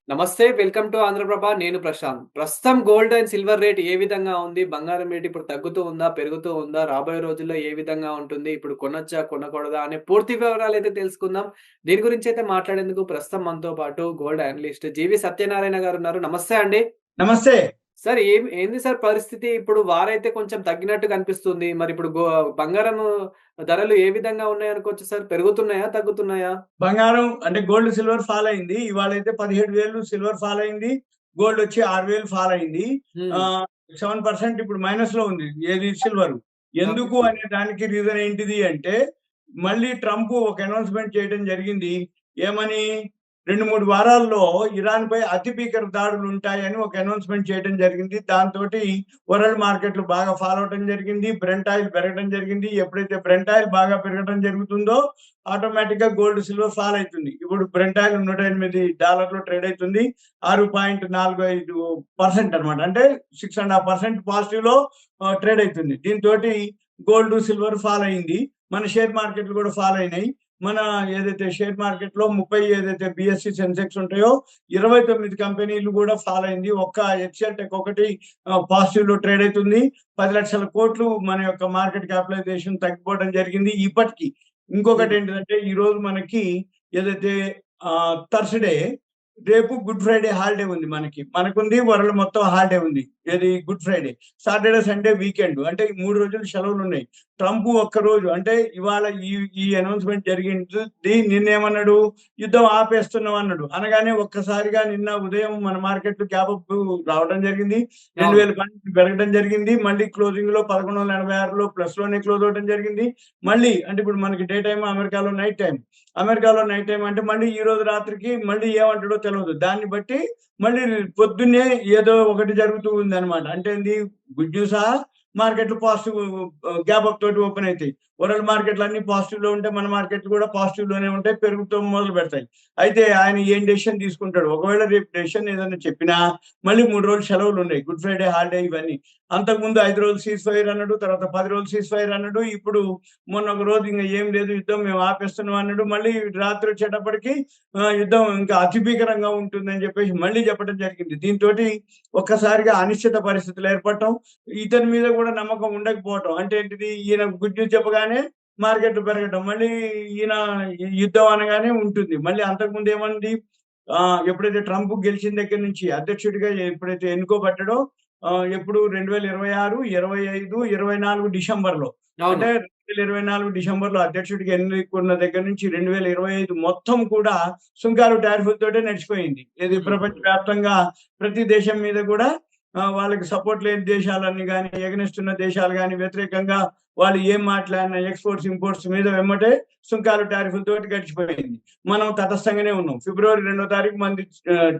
నమస్తే. Welcome to Andhra Prabha. నేను ప్రశాంత్. ప్రస్తుతం గోల్డ్ అండ్ సిల్వర్ రేట్ ఏ విధంగా ఉంది? బంగారం రేట్ ఇప్పుడు తగ్గుతూ ఉందా? పెరుగుతూ ఉందా? రాబోయే రోజుల్లో ఏ విధంగా ఉంటుంది? ఇప్పుడు కొనొచ్చా? కొనకూడదా? అనే పూర్తి వివరాలైతే తెలుసుకుందాం. దీని గురించైతే మాట్లాడేందుకు ప్రస్తుతం మనతో పాటు గోల్డ్ అనలిస్ట్ జీవి సత్యనారాయణ గారున్నారు. నమస్తే అండి. నమస్తే. సార్ ఏంది సార్ పరిస్థితి? ఇప్పుడు వారైతే కొంచెం తగ్గినట్టు కనిపిస్తుంది. మరిప్పుడు బంగారం ధరలు ఏ విధంగా ఉన్నాయనుకోవచ్చు సార్? పెరుగుతున్నాయా? తగ్గుతున్నాయా? బంగారం అంటే గోల్డ్, సిల్వర్ ఫాల్ అయింది. ఇవాళైతే 17,000 సిల్వర్ ఫాల్ అయింది. గోల్డ్ వచ్చి 6,000 ఫాల్ అయింది. హ్మ్. 7% ఇప్పుడు మైనస్‌లో ఉంది. ఏది సిల్వర్. ఓకే. ఎందుకు అనే దానికి రీజన్ ఏంటిది అంటే, మళ్ళీ ట్రంప్ ఒక అనౌన్స్‌మెంట్ చేయడం జరిగింది. ఏమని 2, 3 వారాల్లో ఇరాన్‌పై అతి భీకర దాడులుంటాయని ఒక అనౌన్స్‌మెంట్ చేయడం జరిగింది. దాంతోటి వరల్డ్ మార్కెట్‌లు బాగా ఫాల్ అవ్వటం జరిగింది. బ్రెంట్ ఆయిల్ పెరగడం జరిగింది. ఎప్పుడైతే బ్రెంట్ ఆయిల్ బాగా పెరగడం జరుగుతుందో ఆటోమేటిక్‌గా గోల్డ్, సిల్వర్ ఫాల్ అయితుంది. ఇప్పుడు బ్రెంట్ ఆయిల్ $108 ట్రేడ్ అయితుంది. 6.45% అన్నమాట. అంటే 6.5% పాజిటివ్‌లో ట్రేడ్ అయితుంది. దీంతోటి గోల్డ్, సిల్వర్ ఫాల్ అయింది. మన షేర్ మార్కెట్‌లు కూడా ఫాల్ అయినాయి. మన ఏదైతే షేర్ మార్కెట్‌లో 30 ఏదైతే బీఎస్‌సీ, సెన్సెక్స్ ఉంటాయో 29 కంపెనీలు కూడా ఫాల్ అయింది. ఒక్క హెచ్‌సిఎల్ టెక్ ఒకటి పాజిటివ్‌లో ట్రేడ్ అయితుంది. 10,00,000 కోట్లు మన యొక్క మార్కెట్ క్యాపిటలైజేషన్ తగ్గిపోవడం జరిగింది ఇప్పటికి. ఇంకొకటి హ్మ్. ఏంటిదంటే ఈరోజు మనకి ఏదైతే థర్స్‌డే రేపు గుడ్ ఫ్రైడే హాలిడే ఉంది మనకి. మనకుంది వరల్డ్ మొత్తం హాలిడే ఉంది. ఏది good Friday. Saturday, Sunday weekend. అంటే ఈ 3 రోజులు సెలవులున్నాయి. ట్రంప్ ఒక్కరోజు అంటే ఇవాళ ఈ ఈ అనౌన్స్‌మెంట్ జరిగింది. నిన్నేమన్నాడు? యుద్ధం ఆపేస్తున్నాం అన్నాడు. అనగానే ఒక్కసారిగా నిన్న ఉదయం మన మార్కెట్‌లు గ్యాప్ అప్ రావడం జరిగింది. అవును. 2,000 పాయింట్లు పెరగడం జరిగింది. మళ్ళీ క్లోజింగ్‌లో 1186లో ప్లస్‌లోనే క్లోజ్ అవ్వడం జరిగింది. మళ్ళీ అంటే ఇప్పుడు మనకి డే టైమ్, అమెరికాలో నైట్ టైమ్. అమెరికాలో నైట్ టైమ్ అంటే మళ్ళీ ఈ రోజు రాత్రికి మళ్ళీ ఏమంటాడో తెలవదు. దాన్ని బట్టి మళ్ళీ పొద్దున్నే ఏదో ఒకటి జరుగుతూ ఉందన్నమాట. అంటే ఏంది గుడ్ న్యూసా? మార్కెట్‌లు పాజిటివ్ గ్యాప్ అప్ తోటి ఓపెన్ అయితాయి. వరల్డ్ మార్కెట్‌లు అన్నీ పాజిటివ్‌లో ఉంటే మన మార్కెట్‌లు కూడా పాజిటివ్‌లోనే ఉంటాయి. పెరుగుతూ మొదలు పెడతాయి. అయితే ఆయన ఏం డెసిషన్ తీసుకుంటాడు? ఒకవేళ రేపు డెసిషన్ ఏదైనా చెప్పినా మళ్ళీ 3 రోజులు సెలవులున్నాయి. గుడ్ ఫ్రైడే హాలిడే ఇవన్నీ. అంతకుముందు 5 రోజులు సీజ్ ఫైర్ అన్నాడు. తర్వాత 10 రోజులు సీజ్ ఫైర్ అన్నాడు. ఇప్పుడు మొన్న ఒక రోజు ఇంక ఏం లేదు యుద్ధం మేము ఆపేస్తున్నాం అన్నాడు. మళ్ళీ రాత్రి వచ్చేటప్పటికి యుద్ధం ఇంకా అతి భీకరంగా ఉంటుందని చెప్పేసి మళ్ళీ చెప్పడం జరిగింది. దీంతోటి ఒక్కసారిగా అనిశ్చిత పరిస్థితులు ఏర్పడటం, ఇతని మీద కూడా నమ్మకం ఉండకపోవటం. అంటే ఏంటిది? ఈయన గుడ్ న్యూస్ చెప్పగానే మార్కెట్ పెరగటం. మళ్ళీ ఈయన యుద్ధం అనగానే ఉంటుంది. మళ్ళీ అంతకుముందు ఏమంది? ఎప్పుడైతే ట్రంప్ గెలిచిన దగ్గర నుంచి అధ్యక్షుడిగా ఎప్పుడైతే ఎన్నుకోబడ్డాడో ఎప్పుడు 2026, 25, 24 డిసెంబర్‌లో. అవును. అంటే 2024 డిసెంబర్‌లో అధ్యక్షుడిగా ఎన్నుకున్న దగ్గర నుంచి 2025 మొత్తం కూడా సుంకాలు, టారిఫ్‌లతోటే నడిచిపోయింది. ఏది హ్మ్. ప్రపంచవ్యాప్తంగా ప్రతి దేశం మీద కూడా వాళ్ళకి సపోర్ట్ లేని దేశాలన్నీ గాని, ఎగనెస్ట్ ఉన్న దేశాలు గాని, వ్యతిరేకంగా వాళ్ళు ఏం మాట్లాడినా ఎక్స్‌పోర్ట్స్, ఇంపోర్ట్స్ మీద వెమ్మటే సుంకాలు, టారిఫ్‌లతోటి గడిచిపోయింది. మనం తటస్థంగానే ఉన్నాం. ఫిబ్రవరి 2వ తారీఖు మనది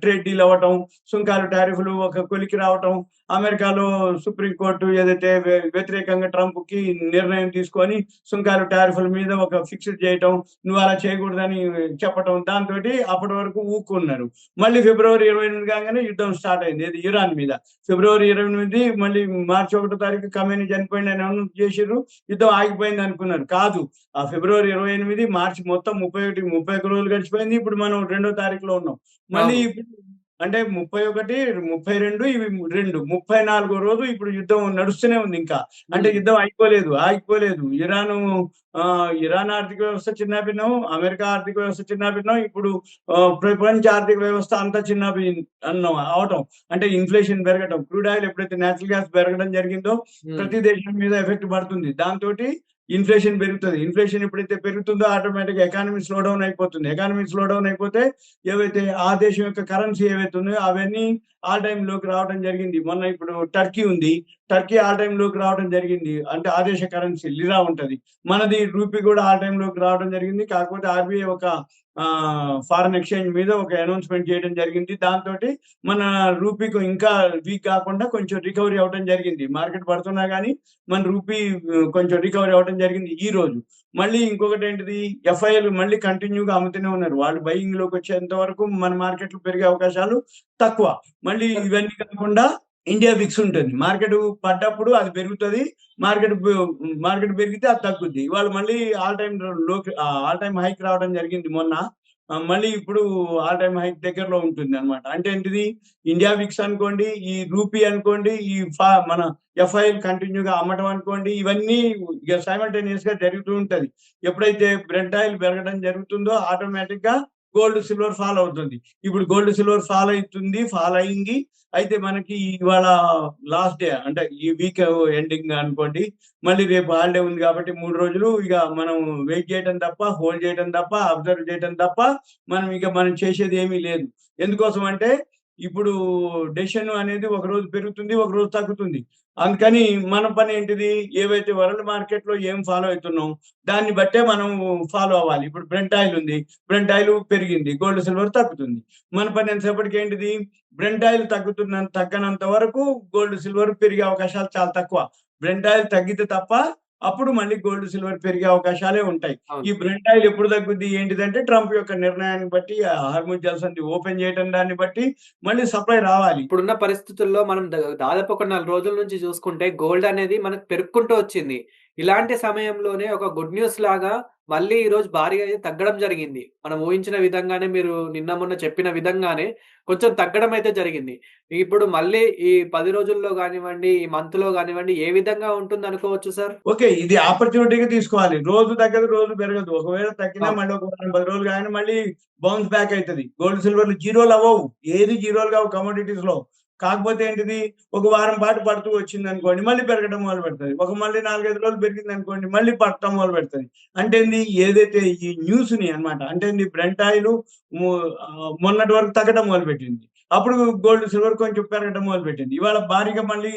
ట్రేడ్ డీల్ అవ్వటం, సుంకాలు, టారిఫ్‌లు ఒక కొలిక్కి రావటం, అమెరికాలో సుప్రీం కోర్ట్ ఏదైతే వ్యతిరేకంగా ట్రంప్‌కి నిర్ణయం తీసుకొని సుంకాలు, టారిఫ్‌ల మీద ఒక ఫిక్స్డ్ చేయటం, నువ్వు అలా చేయకూడదని చెప్పటం. దాంతోటి అప్పటి వరకు ఊరుకున్నారు. మళ్ళీ ఫిబ్రవరి 28 కాగానే యుద్ధం స్టార్ట్ అయింది. ఏది ఇరాన్ మీద. ఫిబ్రవరి 28 మళ్ళీ మార్చి 1 తారీఖు ఖమేని చనిపోయిండని అనౌన్స్ చేసిర్రు. యుద్ధం ఆగిపోయింది అనుకున్నారు. కాదు. ఆ ఫిబ్రవరి 28, మార్చి మొత్తం 31, 31 రోజులు గడిచిపోయింది. ఇప్పుడు మనం 2వ తారీఖులో ఉన్నాం. మళ్ళీ అవును. ఇప్పుడు అంటే 31, 32 ఇవి 2 34 రోజు ఇప్పుడు యుద్ధం నడుస్తూనే ఉంది ఇంకా. అంటే హ్మ్. యుద్ధం అయిపోలేదు, ఆగిపోలేదు. ఇరాన్ ఆర్థిక వ్యవస్థ చిన్నాభిన్నం, అమెరికా ఆర్థిక వ్యవస్థ చిన్నాభిన్నం. ఇప్పుడు ప్రపంచ ఆర్థిక వ్యవస్థ అంతా చిన్నాభిన్నం అవటం. అంటే ఇన్ఫ్లేషన్ పెరగటం. క్రూడ్ ఆయిల్ ఎప్పుడైతే నేచురల్ గ్యాస్ పెరగడం జరిగిందో హ్మ్. ప్రతి దేశం మీద ఎఫెక్ట్ పడుతుంది. దాంతోటి ఇన్ఫ్లేషన్ పెరుగుతది. ఇన్ఫ్లేషన్ ఎప్పుడైతే పెరుగుతుందో ఆటోమేటిక్‌గా ఎకానమీ స్లో డౌన్ అయిపోతుంది. ఎకానమీ స్లో డౌన్ అయిపోతే ఏవైతే ఆ దేశం యొక్క కరెన్సీ ఏవైతే ఉన్నాయో అవన్నీ ఆల్ టైమ్ లోకి రావడం జరిగింది. మొన్న ఇప్పుడు టర్కీ ఉంది. టర్కీ ఆల్ టైమ్ లోకి రావడం జరిగింది. అంటే ఆ దేశ కరెన్సీ లిరా ఉంటది. మనది రూపీ కూడా ఆల్ టైమ్ లోకి రావడం జరిగింది. కాకపోతే ఆర్‌బీఐ ఒక ఫారెన్ ఎక్స్‌చేంజ్ మీద ఒక అనౌన్స్‌మెంట్ చేయడం జరిగింది. దాంతోటి మన రూపీకి ఇంకా వీక్ కాకుండా కొంచెం రికవరీ అవ్వడం జరిగింది. మార్కెట్ పడుతున్నా గానీ మన రూపీ కొంచెం రికవరీ అవ్వడం జరిగింది ఈరోజు. మళ్ళీ ఇంకొకటేంటిది? ఎఫ్ఐఎల్ మళ్ళీ కంటిన్యూగా అమ్ముతూనే ఉన్నారు. వాళ్ళు బయింగ్‌లోకి వచ్చేంత వరకు మన మార్కెట్‌లో పెరిగే అవకాశాలు తక్కువ. మళ్ళీ ఇవన్నీ కాకుండా ఇండియా విక్స్ ఉంటుంది. మార్కెట్ పడ్డప్పుడు అది పెరుగుతది. మార్కెట్ బ మార్కెట్ పెరిగితే అది తగ్గుద్ది. ఇవాళ మళ్ళీ ఆల్ టైమ్ హైక్ రావడం జరిగింది మొన్న. మళ్ళీ ఇప్పుడు ఆల్ టైమ్ హైక్ దగ్గరలో ఉంటుంది అనమాట. అంటే ఏంటిది, ఇండియా విక్స్ అనుకోండి, ఈ రూపీ అనుకోండి, ఈ మన ఎఫ్ఐఎల్ కంటిన్యూగా అమ్మటం అనుకోండి, ఇవన్నీ ఇక సైమల్టేనియస్ గా జరుగుతూ ఉంటది. ఎప్పుడైతే బ్రెంట్ ఆయిల్ పెరగడం జరుగుతుందో ఆటోమేటిక్ గా గోల్డ్ సిల్వర్ ఫాల్ అవుతుంది. ఇప్పుడు గోల్డ్ సిల్వర్ ఫాల్ అయింది. అయితే మనకి ఇవాళ లాస్ట్ డే, అంటే ఈ వీక్ ఎండింగ్ అనుకోండి. మళ్ళీ రేపు హాలిడే ఉంది కాబట్టి 3 రోజులు ఇక మనం వెయిట్ చేయడం తప్ప, హోల్డ్ చేయడం తప్ప, అబ్జర్వ్ చేయడం తప్ప మనం చేసేది ఏమీ లేదు. ఎందుకోసం అంటే ఇప్పుడు డెసిషన్ అనేది ఒక రోజు పెరుగుతుంది, ఒక రోజు తగ్గుతుంది. అందుకని మన పని ఏంటిది, ఏవైతే వరల్డ్ మార్కెట్ లో ఏం ఫాలో అవుతున్నాం దాన్ని బట్టే మనం ఫాలో అవ్వాలి. ఇప్పుడు బ్రెంట్ ఆయిల్ ఉంది, బ్రెంట్ ఆయిల్ పెరిగింది, గోల్డ్ సిల్వర్ తగ్గుతుంది. మన పని ఎంతసేపటికి ఏంటిది, బ్రెంట్ ఆయిల్ తగ్గనంత వరకు గోల్డ్ సిల్వర్ పెరిగే అవకాశాలు చాలా తక్కువ. బ్రెంట్ ఆయిల్ తగ్గితే తప్ప అప్పుడు మళ్ళీ గోల్డ్ సిల్వర్ పెరిగే అవకాశాలే ఉంటాయి. ఈ అవును. బ్రెంట్ ఆయిల్ ఎప్పుడు తగ్గుద్ది ఏంటిదంటే ట్రంప్ యొక్క నిర్ణయాన్ని బట్టి, హార్ముజ్ జలసంధి ఓపెన్ చేయడం దాన్ని బట్టి మళ్ళీ సప్లై రావాలి. ఇప్పుడున్న పరిస్థితుల్లో మనం దాదాపు ఒక 4 రోజుల నుంచి చూసుకుంటే గోల్డ్ అనేది మనకు పెరుక్కుంటూ వచ్చింది. ఇలాంటి సమయంలోనే ఒక గుడ్ న్యూస్ లాగా మళ్ళీ ఈరోజు భారీగా అయితే తగ్గడం జరిగింది. మనం ఊహించిన విధంగానే మీరు నిన్న మొన్న చెప్పిన విధంగానే కొంచెం తగ్గడం అయితే జరిగింది. ఇప్పుడు మళ్ళీ ఈ 10 రోజుల్లో గానివ్వండి, ఈ మంత్‌లో గానివ్వండి ఏ విధంగా ఉంటుందనుకోవచ్చు సార్? ఓకే. ఇది ఆపర్చునిటీగా తీసుకోవాలి. రోజు తగ్గదు, రోజు పెరగదు. ఒకవేళ తగ్గినా అవును. మళ్ళీ ఒక వారం 10 రోజులు గాని మళ్ళీ బౌన్స్ బ్యాక్ అయితది. గోల్డ్, సిల్వర్‌లు జీరోలు అవ్వవు. ఏది జీరోలు కావు కమోడిటీస్‌లో. కాకపోతే ఏంటిది, ఒక వారం పాటు పడుతూ వచ్చిందనుకోండి, మళ్ళీ పెరగడం మొదలుపెడతది. మళ్ళీ 4, 5 రోజులు పెరిగిందనుకోండి, మళ్ళీ పడటం మొదలుపెడతది. అంటే ఏంది, ఏదైతే ఈ న్యూస్‌ని అన్నమాట. అంటే ఏంది, బ్రెంట్ ఆయిల్ మొన్నటి వరకు తగ్గడం మొదలుపెట్టింది. అప్పుడు గోల్డ్, సిల్వర్ కొంచెం పెరగడం మొదలుపెట్టింది. ఇవాళ భారీగా మళ్ళీ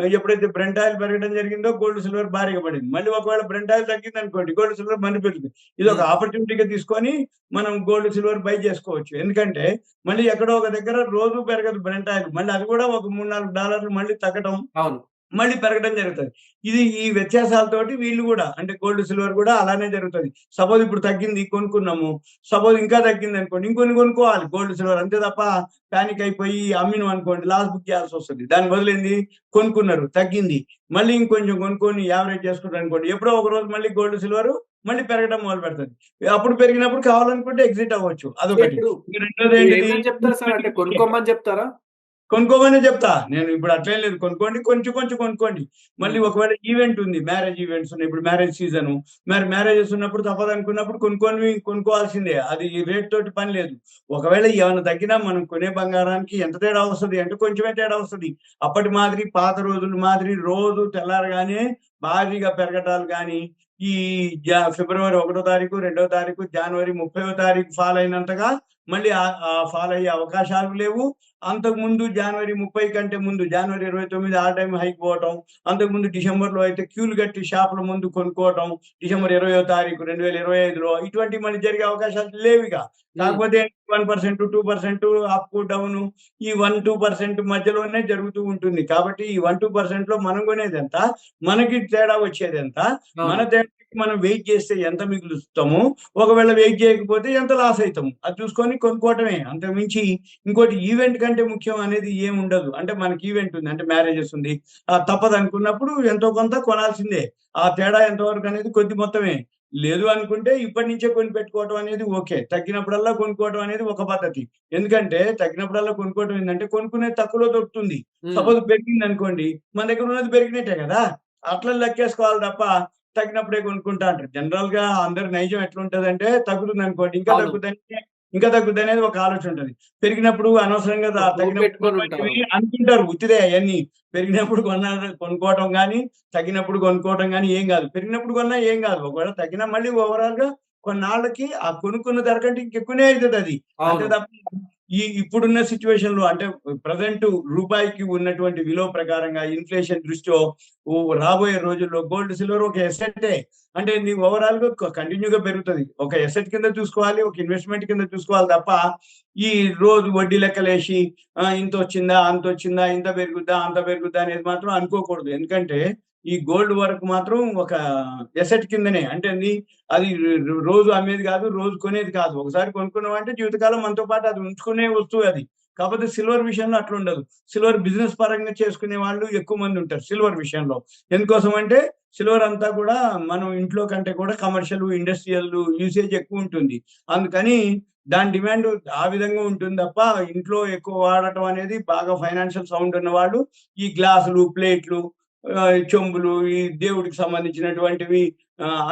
ఎప్పుడైతే బ్రెంట్ ఆయిల్ పెరగడం జరిగిందో గోల్డ్, సిల్వర్ భారీగా పడింది. మళ్ళీ ఒకవేళ బ్రెంట్ ఆయిల్ తగ్గిందనుకోండి, గోల్డ్, సిల్వర్ మళ్ళీ పెరుగుతుంది. ఇది ఒక హ్మ్. ఆపర్చునిటీగా తీసుకొని మనం గోల్డ్, సిల్వర్ బై చేసుకోవచ్చు. ఎందుకంటే మళ్ళీ ఎక్కడో ఒక దగ్గర రోజు పెరగదు బ్రెంట్ ఆయిల్. మళ్ళీ అది కూడా ఒక $3, 4 మళ్ళీ తగ్గడం, అవును. మళ్ళీ పెరగడం జరుగుతది. ఈ వ్యత్యాసాలతోటి వీళ్ళు గూడా, అంటే గోల్డ్, సిల్వర్ గూడా అలానే జరుగుతది. సపోజ్ ఇప్పుడు తగ్గింది కొనుక్కున్నాము. సపోజ్ ఇంకా తగ్గిందనుకోండి, ఇంకొన్ని కొనుక్కోవాలి గోల్డ్, సిల్వర్. అంతే తప్ప పానిక్ అయిపోయి అమ్మినమనుకోండి లాస్ బుక్ చేయాల్సొస్తది. దాని బదులేంది, కొనుక్కున్నారు, తగ్గింది. మళ్ళీ ఇంకొంచెం కొనుక్కొని యావరేజ్ చేసుకున్నారనుకోండి, ఎప్పుడో ఒక రోజు మళ్ళీ గోల్డ్, సిల్వర్ మళ్ళీ పెరగడం మొదలుపెడతది. అప్పుడు పెరిగినప్పుడు కావాలనుకుంటే ఎగ్జిట్ అవ్వచ్చు. అంటే అదొకటి. ఇప్పుడు ఇంక రెండోదేంటిది, మీరేమని చెప్తారు సార్? అంటే కొనుక్కోమని చెప్తారా? కొనుక్కోమనే చెప్తా. నేను ఇప్పుడు అట్లేం లేదు. కొనుక్కోండి. కొంచెం కొంచెం కొనుక్కోండి. మళ్ళీ హ్మ్. ఒకవేళ ఈవెంట్ ఉంది. మ్యారేజ్ ఈవెంట్స్ ఉన్నాయి. ఇప్పుడు మ్యారేజ్ సీజను. మరి మ్యారేజెస్ ఉన్నప్పుడు తప్పదనుకున్నప్పుడు కొనుక్కోవాల్సిందే. అది ఈ రేట్ తోటి పని లేదు. ఒకవేళ ఏమన్నా తగ్గినా మనం కొనే బంగారానికి ఎంత తేడా వస్తది అంటే కొంచెమే తేడా వస్తది. అప్పటి మాదిరి పాత రోజుల మాదిరి రోజు తెల్లారగానే భారీగా పెరగటాలు గాని, ఈ ఫిబ్రవరి 1 తారీఖు, 2 తారీఖు, జనవరి 30వ తారీఖు ఫాల్ అయినంతగా మళ్ళీ ఫాల్ అయ్యే అవకాశాలు లేవు. అంతకుముందు జనవరి 30 కంటే ముందు జనవరి 29 ఆల్ టైమ్ హైక్ పోవటం. అంతకుముందు డిసెంబర్‌లో అయితే క్యూలు కట్టి షాపుల ముందు కొనుక్కోవటం. డిసెంబర్ 20వ తారీఖు 2025లో ఇటువంటివి మళ్ళీ జరిగే అవకాశాలు లేవిక. హ్మ్. కాకపోతే 1%, 2% అప్, డౌను, ఈ 1, 2% మధ్యలోనే జరుగుతూ ఉంటుంది. కాబట్టి ఈ 1, 2%లో మనం కొనేదెంత? మనకి తేడా వచ్చేదెంత? మన అవును. తేడాకి మనం వెయిట్ చేస్తే ఎంత మిగులుస్తాము? ఒకవేళ వెయిట్ చేయకపోతే ఎంత లాస్ అయితాము? అది చూసుకొని కొనుక్కోవటమే. అంతకు మించి ఇంకోటి, ఈవెంట్ కంటే ముఖ్యం అనేది ఏముండదు. అంటే మనకి ఈవెంట్ ఉంది. అంటే మ్యారేజెస్ ఉంది. తప్పదనుకున్నప్పుడు ఎంతో కొంత కొనాల్సిందే. ఆ తేడా ఎంతవరకు అనేది కొద్ది మొత్తమే. లేదు అనుకుంటే ఇప్పటి నుంచే కొని పెట్టుకోవటం అనేది ఓకే. తగ్గినప్పుడల్లా కొనుక్కోవడం అనేది ఒక పద్ధతి. ఎందుకంటే తగ్గినప్పుడల్లా కొనుక్కోవడం ఏందంటే కొనుక్కునేది తక్కువలో దొరుకుతుంది. హ్మ్. సపోజ్ పెరిగిందనుకోండి, మన దగ్గర ఉన్నది పెరిగినట్టే గదా! అట్లా లెక్కేసుకోవాలి తప్ప తగ్గినప్పుడే కొనుక్కుంటా అంటారు. జనరల్‌గా అందరి నైజం ఎట్లుంటదంటే తగ్గుతుందనుకోండి అవును. ఇంకా తగ్గుద్దనేది ఒక ఆలోచన ఉంటది. పెరిగినప్పుడు అనవసరంగా ఒక హోప్ తగినప్పుడు పెట్టుకొనుంటారు. కొనమనేవి అనుకుంటారు. ఉత్తిదే అయన్నీ. పెరిగినప్పుడు కొనుక్కోవటం గాని, తగ్గినప్పుడు కొనుక్కోవటం గాని ఏం గాదు. పెరిగినప్పుడు కొన్నా ఏం గాదు. ఒకవేళ తగ్గినా మళ్ళీ ఓవరాల్‌గా కొన్నాళ్ళకి ఆ కొనుక్కున్న ధర కంటే ఇంకెక్కువనే అయితదది. అంతే అవును. తప్ప ఇప్పుడున్న సిట్యుయేషన్‌లో, అంటే ప్రెజెంట్ రూపాయికి ఉన్నటువంటి విలువ ప్రకారంగా ఇన్‌ఫ్లేషన్ దృష్ట్యో రాబోయే రోజుల్లో గోల్డ్, సిల్వర్ ఒక ఎసెట్టే. అంటే నీ ఓవరాల్‌గా కంటిన్యూ‌గా పెరుగుతది. ఒక ఎసెట్ కింద చూసుకోవాలి. ఒక ఇన్వెస్ట్‌మెంట్ కింద చూసుకోవాలి తప్ప, ఈ రోజు వడ్డీ లెక్కలేసి ఇంతొచ్చిందా? అంతొచ్చిందా? ఇంత పెరుగుద్దా? అంత పెరుగుద్దా? అనేది మాత్రం అనుకోకూడదు. ఎందుకంటే ఈ గోల్డ్ వరకు మాత్రం ఒక ఎసెట్ కిందనే. అంటే అది రోజు అమ్మేది కాదు. రోజు కొనేది కాదు. ఒకసారి కొనుక్కున్నామంటే జీవితకాలం మనతో పాటు అది ఉంచుకునే వస్తువు అది. కాకపోతే సిల్వర్ విషయంలో అట్లా ఉండదు. సిల్వర్ బిజినెస్ పరంగా చేసుకునే వాళ్ళు ఎక్కువ మంది ఉంటారు సిల్వర్ విషయంలో. ఎందుకోసం అంటే సిల్వర్ అంతా కూడా మనం ఇంట్లో కంటే కూడా కమర్షియల్, ఇండస్ట్రియల్ యూసేజ్ ఎక్కువ ఉంటుంది. అందుకని దాని డిమాండ్ ఆ విధంగా ఉంటుంది తప్ప ఇంట్లో ఎక్కువ వాడటం అనేది బాగా ఫైనాన్షియల్ సౌండ్ ఉన్న వాళ్ళు ఈ గ్లాసులు, ప్లేట్లు, చెంబులు, ఈ దేవుడికి సంబంధించినటువంటివి,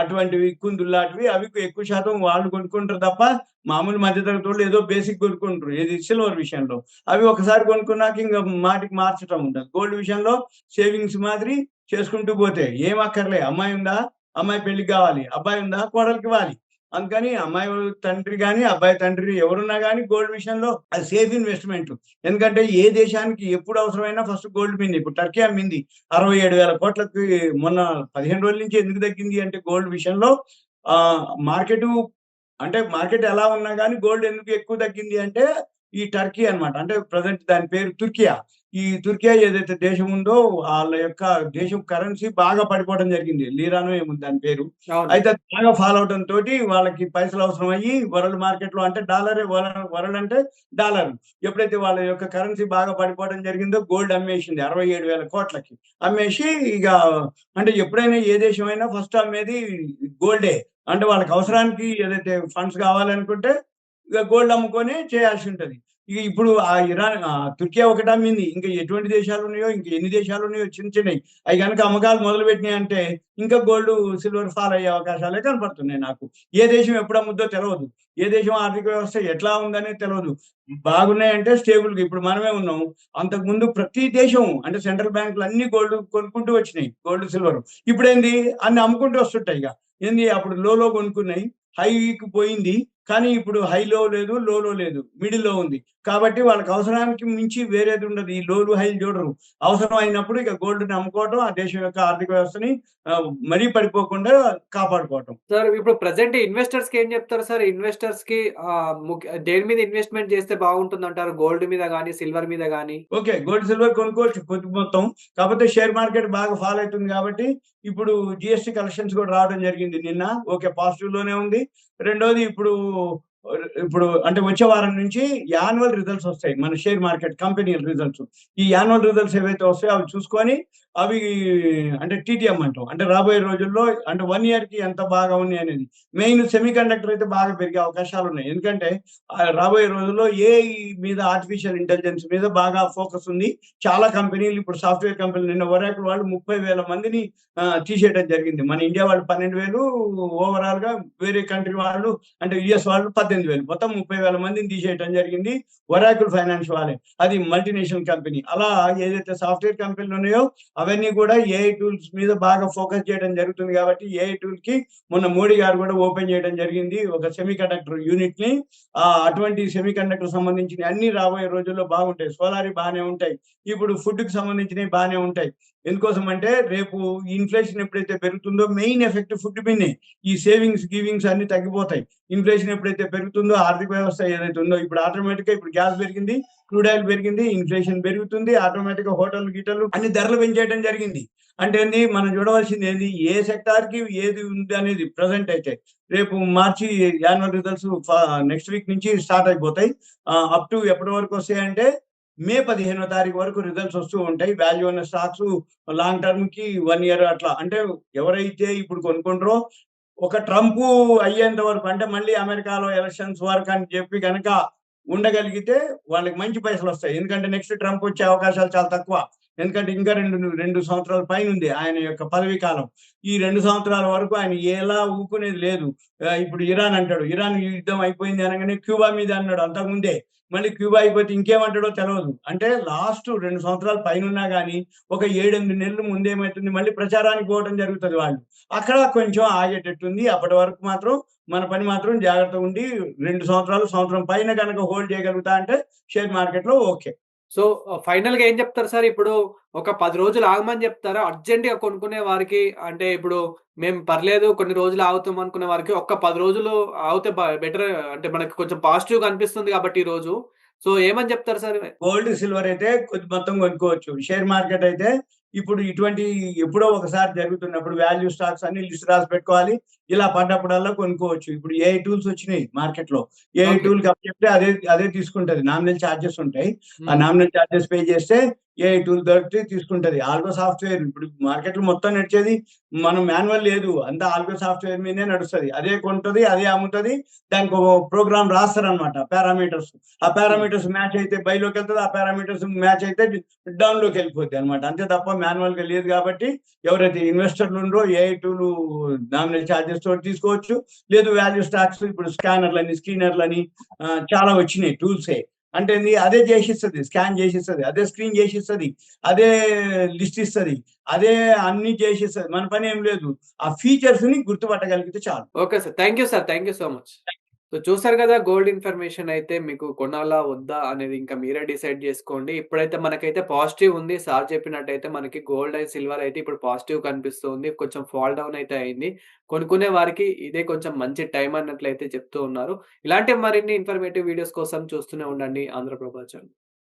అటువంటివి కుందుల్లాంటివి అవి ఎక్కువ శాతం వాళ్ళు కొనుక్కుంటారు తప్ప మామూలు మధ్యతరగతి వాళ్ళు ఏదో బేసిక్ కొనుక్కుంటారు ఏది సిల్వర్ విషయంలో. అవి ఒకసారి కొనుక్కున్నాక ఇంకా మాటికి మార్చటం ఉండదు. గోల్డ్ విషయంలో సేవింగ్స్ మాదిరి చేసుకుంటూ పోతే ఏం అక్కర్లే. అమ్మాయి ఉందా, అమ్మాయి పెళ్లికి కావాలి. అబ్బాయి ఉందా, కోడలికి ఇవ్వాలి. అందుకని అమ్మాయి తండ్రి గాని, అబ్బాయి తండ్రి ఎవరున్నా గాని గోల్డ్ విషయంలో అది సేఫ్ ఇన్వెస్ట్‌మెంట్. ఎందుకంటే ఏ దేశానికి ఎప్పుడు అవసరమైనా ఫస్ట్ గోల్డ్ మీదే. ఇప్పుడు టర్కీ అమ్మింది 67,000 కోట్లకి మొన్న 15 రోజుల నుంచి ఎందుకు తగ్గింది అంటే గోల్డ్ విషయంలో ఆహ్, మార్కెటు అంటే మార్కెట్ ఎలా ఉన్నా గాని గోల్డ్ ఎందుకు ఎక్కువ తగ్గింది అంటే ఈ టర్కీ అన్నమాట. అంటే ప్రెజెంట్ దాని పేరు తుర్కియా. ఈ తుర్కియా ఏదైతే దేశం ఉందో ఆళ్ళ యొక్క దేశం కరెన్సీ బాగా పడిపోవడం జరిగింది. లీరానో ఏమో దాని పేరు. అవును. అయితే అది బాగా ఫాల్ అవ్వడం తోటి వాళ్ళకి పైసలు అవసరం అయ్యి వరల్డ్ మార్కెట్‌లో అంటే డాలరే వరల్డ్ అంటే డాలర్. ఎప్పుడైతే వాళ్ళ యొక్క కరెన్సీ బాగా పడిపోవడం జరిగిందో గోల్డ్ అమ్మేసింది 67,000 కోట్లకి. అమ్మేసి ఇగ అంటే ఎప్పుడైనా ఏ దేశమైనా ఫస్ట్ అమ్మేది గోల్డే. అంటే వాళ్ళకి అవసరానికి ఏదైతే ఫండ్స్ కావాలనుకుంటే ఇక గోల్డ్ అమ్ముకొని చేయాల్సి ఉంటది. ఇక ఇప్పుడు తుర్కియా ఒకటి అమ్మింది. ఇంకా ఎటువంటి దేశాలున్నాయో, ఇంకా ఎన్ని దేశాలున్నాయో చిన్న చిన్నయి. అయి గనక అమ్మకాలు మొదలుపెట్టినాయంటే ఇంకా గోల్డ్, సిల్వర్ ఫాల్ అయ్యే అవకాశాలే కనపడుతున్నాయి నాకు. ఏ దేశం ఎప్పుడు అమ్ముద్దో తెలవదు. ఏ దేశం ఆర్థిక వ్యవస్థ ఎట్లా ఉందనేది తెలవదు. బాగున్నాయంటే స్టేబుల్‌గా ఇప్పుడు మనమే ఉన్నాం. అంతకుముందు ప్రతి దేశం అంటే సెంట్రల్ బ్యాంకులు అన్నీ గోల్డ్ కొనుక్కుంటూ వచ్చినాయి. Gold, silver. ఇప్పుడేంది అన్ని అమ్ముకుంటూ వస్తుంటాయి ఇగ. ఏంది అప్పుడు లోలో కొనుక్కున్నాయి. హైకి పోయింది. కానీ ఇప్పుడు హైలో లేదు, లోలో లేదు. మిడిల్‌లో ఉంది. కాబట్టి వాళ్ళకి అవసరానికి మించి వేరేది ఉండదు. ఈ లోలు, హైలు చూడరు. అవసరం అయినప్పుడు ఇక గోల్డ్‌ని అమ్ముకోవటం, ఆ దేశం యొక్క ఆర్థిక వ్యవస్థని మరీ పడిపోకుండా కాపాడుకోవటం. సార్ ఇప్పుడు ప్రెజెంట్ ఇన్వెస్టర్స్‌కి ఏం చెప్తారు సార్? ఇన్వెస్టర్స్‌కి దేని మీద ఇన్వెస్ట్‌మెంట్ చేస్తే బాగుంటుందంటారు? గోల్డ్ మీద గాని, సిల్వర్ మీద గాని? ఓకే. గోల్డ్, సిల్వర్ కొనుక్కోవచ్చు కొద్ది మొత్తం. కాపోతే షేర్ మార్కెట్ బాగా ఫాల్ అయితుంది గాబట్టి, ఇప్పుడు జీఎస్టీ కలెక్షన్స్ గూడా రావడం జరిగింది నిన్న. ఓకే. పాజిటివ్‌లోనే ఉంది. రెండోది ఇప్పుడు అంటే వచ్చే వారం నుంచి యాన్యువల్ రిజల్ట్స్ ఒస్తాయి. మన షేర్ మార్కెట్ కంపెనీల రిజల్ట్స్. ఈ యాన్యువల్ రిజల్ట్స్ ఏవైతే వస్తాయో అవి చూసుకొని అవి అంటే టీటీఎం అంటాం. అంటే రాబోయే రోజుల్లో అంటే 1 ఇయర్‌కి ఎంత బాగా ఉన్నాయనేది. మెయిన్ సెమీ కండక్టర్ అయితే బాగా పెరిగే అవకాశాలున్నాయి. ఎందుకంటే రాబోయే రోజుల్లో ఏఐ మీద ఆర్టిఫిషియల్ ఇంటెలిజెన్స్ మీద బాగా ఫోకస్ ఉంది. చాలా కంపెనీలు ఇప్పుడు సాఫ్ట్‌వేర్ కంపెనీలు నిన్న ఒరాకిల్ వాళ్ళు 30,000 మందిని తీసేయడం జరిగింది. మన ఇండియా వాళ్ళు 12,000 ఓవరాల్‌గా వేరే కంట్రీ వాళ్ళు అంటే యూఎస్ వాళ్ళు 18,000 మొత్తం 30,000 మందిని తీసేయడం జరిగింది. ఒరాకిల్ ఫైనాన్స్ వాళ్ళే. అది మల్టీనేషనల్ కంపెనీ. అలా ఏదైతే సాఫ్ట్‌వేర్ కంపెనీలు ఉన్నాయో అవన్నీ కూడా ఏఐ టూల్స్ మీద బాగా ఫోకస్ చేయడం జరుగుతుంది కాబట్టి ఏఐ టూల్‌కి మొన్న మోడీ గారు కూడా ఓపెన్ చేయడం జరిగింది. ఒక సెమీ కండక్టర్ యూనిట్‌ని. అటువంటి సెమీ కండక్టర్ సంబంధించినయి అన్నీ రాబోయే రోజుల్లో బాగుంటాయి. సోలార్‌వి బానే ఉంటాయి. ఇప్పుడు ఫుడ్‌కి సంబంధించినయి బానే ఉంటాయి. ఎందుకోసం అంటే రేపు ఇన్‌ఫ్లేషన్ ఎప్పుడైతే పెరుగుతుందో మెయిన్ ఎఫెక్ట్ ఫుడ్ మీదనే. ఈ సేవింగ్స్, గివింగ్స్ అన్నీ తగ్గిపోతాయి. ఇన్‌ఫ్లేషన్ ఎప్పుడైతే పెరుగుతుందో ఆర్థిక వ్యవస్థ ఏదైతే ఉందో ఇప్పుడు ఆటోమేటిక్‌గా ఇప్పుడు గ్యాస్ పెరిగింది, క్రూడ్ ఆయిల్ పెరిగింది, ఇన్‌ఫ్లేషన్ పెరుగుతుంది. ఆటోమేటిక్‌గా హోటల్‌లు, గీటలు అన్ని ధరలు పెంచేయడం జరిగింది. అంటే ఏంది మనం చూడవలసింది ఏంది ఏ సెక్టార్‌కి ఏది ఉంది అనేది ప్రెజెంట్ అయితే. రేపు మార్చి యాన్యువల్ రిజల్ట్స్ నెక్స్ట్ వీక్ నుంచి స్టార్ట్ అయిపోతాయి. అప్ టు ఎప్పటి వరకు వస్తాయంటే మే 15వ తారీఖు వరకు రిజల్ట్స్ వస్తూ ఉంటాయి. వాల్యూ ఉన్న స్టాక్స్ లాంగ్ టర్మ్‌కి 1 ఇయర్ అట్లా. అంటే ఎవరైతే ఇప్పుడు కొనుక్కుంటారో ఒక ట్రంపు అయ్యేంత వరకు అంటే మళ్ళీ అమెరికాలో ఎలక్షన్స్ వరకు అని చెప్పి గనక ఉండగలిగితే వాళ్ళకి మంచి పైసలొస్తాయి. ఎందుకంటే నెక్స్ట్ ట్రంప్ వచ్చే అవకాశాలు చాలా తక్కువ. ఎందుకంటే ఇంకా 2 సంవత్సరాల పైనుంది ఆయన యొక్క పదవీ కాలం. ఈ 2 సంవత్సరాల వరకు ఆయన ఎలా ఊరుకునేది లేదు. ఇప్పుడు ఇరాన్ అంటాడు. ఇరాన్ యుద్ధం అయిపోయింది అనంగానే క్యూబా మీద అన్నాడు అంతకుముందే. మళ్ళీ క్యూబా అయిపోతే ఇంకేమంటాడో తెలవదు. అంటే లాస్ట్ 2 సంవత్సరాల పైనున్నా గాని ఒక 7, 8 నెలలు ముందేమైతుంది మళ్ళీ ప్రచారానికి పోవడం జరుగుతది వాళ్ళు. అక్కడ కొంచెం ఆగేటట్టుంది. అప్పటి వరకు మాత్రం మన పని మాత్రం జాగ్రత్తగుండి 2 సంవత్సరాలు, సంవత్సరం పైన గనక హోల్డ్ చేయగలుగుతా అంటే షేర్ మార్కెట్‌లో ఓకే. సో, ఫైనల్‌గా ఏం చెప్తారు సార్? ఇప్పుడు ఒక 10 రోజులు ఆగమని చెప్తారా? అర్జెంట్‌గా కొనుక్కునే వారికి అంటే ఇప్పుడు మేము పర్లేదు కొన్ని రోజులు ఆగుతాం అనుకునే వారికి ఒక్క 10 రోజులు ఆగితే బెటర్ అంటే మనకి కొంచెం పాజిటివ్‌గా అనిపిస్తుంది కాబట్టి ఈ రోజు. సో, ఏమని చెప్తారు సార్? గోల్డ్, సిల్వర్ అయితే కొద్ది మొత్తం కొనుక్కోవచ్చు. షేర్ మార్కెట్ అయితే ఇప్పుడు ఇటువంటి ఎప్పుడో ఒకసారి జరుగుతున్నప్పుడు వాల్యూ స్టాక్స్ అన్ని లిస్ట్ రాసి పెట్టుకోవాలి. ఇలా పడ్డప్పుడల్లా కొనుక్కోవచ్చు. ఇప్పుడు ఏఐ టూల్స్ వచ్చినాయి మార్కెట్‌లో. AI okay. టూల్‌కి అప్పచెప్తే అదే తీసుకుంటది. నామినల్ చార్జెస్ ఉంటాయి. ఆ హ్మ్. నామినల్ చార్జెస్ పే చేస్తే ఏఐ టూల్ తోటి తీసుకుంటది. ఆల్గో సాఫ్ట్‌వేర్ ఇప్పుడు మార్కెట్‌లో మొత్తం నడిచేది మనం మాన్యువల్ లేదు. అంతా ఆల్గో సాఫ్ట్‌వేర్ మీదనే నడుస్తది. అదే కొంటది, అదే అమ్ముతది. దానికి ఒక ప్రోగ్రామ్ రాస్తారనమాట పారామీటర్స్. ఆ హ్మ్. పారామీటర్స్ మ్యాచ్ అయితే బైలోకెళ్తది. ఆ పారామీటర్స్ మ్యాచ్ అయితే డౌన్‌లోకెళ్ళిపోద్ది అనమాట. అంతే తప్ప మాన్యువల్‌గా లేదు కాబట్టి ఎవరైతే ఇన్వెస్టర్లు ఉండ్రో ఏఐ టూల్ నామినల్ చార్జెస్ తోటి తీసుకోవచ్చు. లేదు వాల్యూ స్టాక్స్ ఇప్పుడు స్కానర్‌లని, స్క్రీనర్‌లని చాలా వచ్చినాయి టూల్సే. అంటే అదే చేసిస్తది. స్కాన్ చేసిస్తది. అదే స్క్రీన్ చేసిస్తది. అదే లిస్ట్ ఇస్తది. అదే అన్నీ చేసిస్తది. మన పనేం లేదు. ఆ ఫీచర్స్‌ని గుర్తుపట్టగలిగితే చాలు. Okay sir. Thank you sir. Thank you so much. So, చూసారు గదా! గోల్డ్ ఇన్ఫర్మేషన్ అయితే మీకు కొనాలా? వద్దా? అనేది ఇంకా మీరే డిసైడ్ జేసుకోండి. ఇప్పుడైతే మనకైతే పాజిటివ్ ఉంది. సార్ చెప్పినట్టయితే మనకి గోల్డ్ అండ్ సిల్వర్ అయితే ఇప్పుడు పాజిటివ్ కనిపిస్తుంది. కొంచెం ఫాల్ డౌన్ అయితే అయింది. కొనుక్కునే వారికి ఇదే కొంచెం మంచి టైం అన్నట్లయితే చెప్తూ ఉన్నారు. ఇలాంటి మరిన్ని ఇన్ఫర్మేటివ్ వీడియోస్ కోసం చూస్తూనే ఉండండి ఆంధ్రప్రభ ఛానెల్.